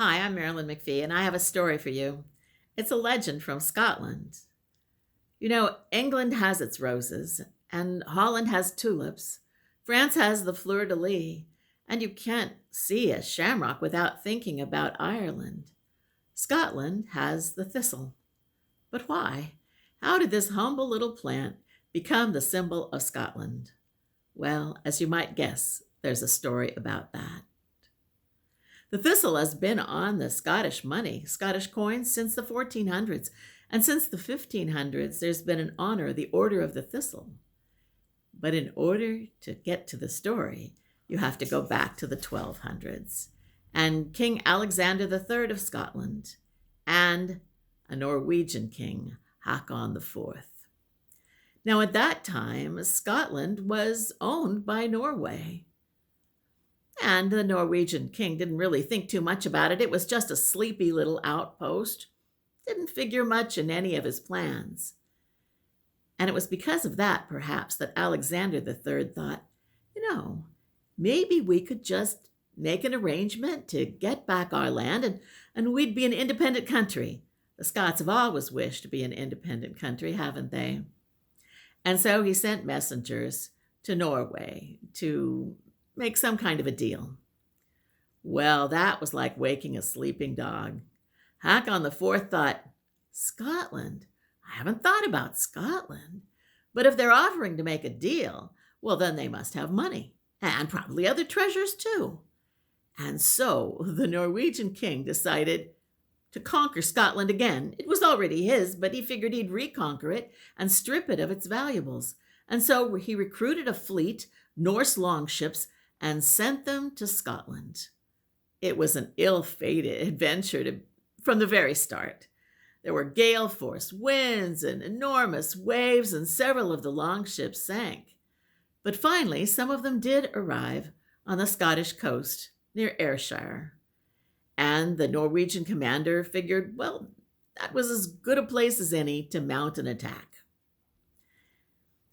Hi, I'm Marilyn McPhie, and I have a story for you. It's a legend from Scotland. England has its roses, and Holland has tulips. France has the fleur de lis, and you can't see a shamrock without thinking about Ireland. Scotland has the thistle. But why? How did this humble little plant become the symbol of Scotland? Well, as you might guess, there's a story about that. The thistle has been on the Scottish money, Scottish coins, since the 1400s. And since the 1500s, there's been an honor, the Order of the Thistle. But in order to get to the story, you have to go back to the 1200s and King Alexander III of Scotland and a Norwegian king, Hakon IV. Now, at that time, Scotland was owned by Norway. And the Norwegian king didn't really think too much about it. It was just a sleepy little outpost. Didn't figure much in any of his plans. And it was because of that, perhaps, that Alexander III thought, maybe we could just make an arrangement to get back our land and we'd be an independent country. The Scots have always wished to be an independent country, haven't they? And so he sent messengers to Norway to make some kind of a deal. Well, that was like waking a sleeping dog. Hakon IV thought, Scotland? I haven't thought about Scotland. But if they're offering to make a deal, well, then they must have money, and probably other treasures too. And so the Norwegian king decided to conquer Scotland again. It was already his, but he figured he'd reconquer it and strip it of its valuables. And so he recruited a fleet, Norse longships, and sent them to Scotland. It was an ill-fated adventure from the very start. There were gale-force winds and enormous waves, and several of the longships sank. But finally, some of them did arrive on the Scottish coast near Ayrshire. And the Norwegian commander figured, well, that was as good a place as any to mount an attack.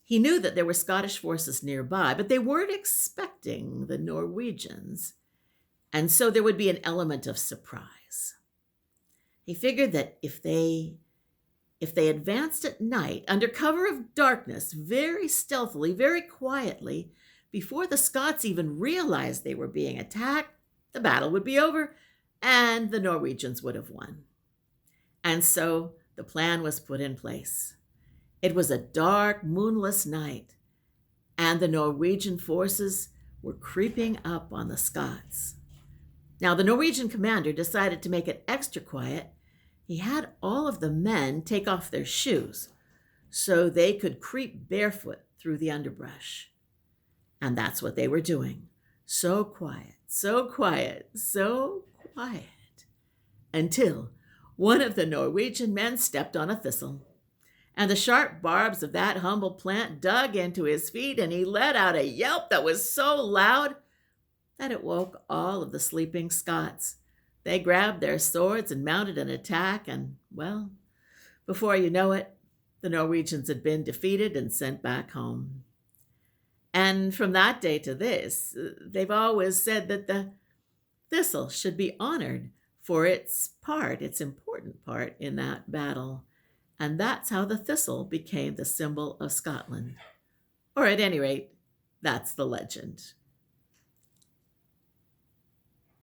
He knew that there were Scottish forces nearby, but they weren't expecting the Norwegians, and so there would be an element of surprise. He figured that if they advanced at night, under cover of darkness, very stealthily, very quietly, before the Scots even realized they were being attacked, the battle would be over, and the Norwegians would have won. And so the plan was put in place. It was a dark, moonless night, and the Norwegian forces were creeping up on the Scots. Now, the Norwegian commander decided to make it extra quiet. He had all of the men take off their shoes so they could creep barefoot through the underbrush. And that's what they were doing. So quiet, so quiet, so quiet, until one of the Norwegian men stepped on a thistle. And the sharp barbs of that humble plant dug into his feet, and he let out a yelp that was so loud that it woke all of the sleeping Scots. They grabbed their swords and mounted an attack, and, well, before you know it, the Norwegians had been defeated and sent back home. And from that day to this, they've always said that the thistle should be honored for its important part in that battle. And that's how the thistle became the symbol of Scotland. Or at any rate, that's the legend.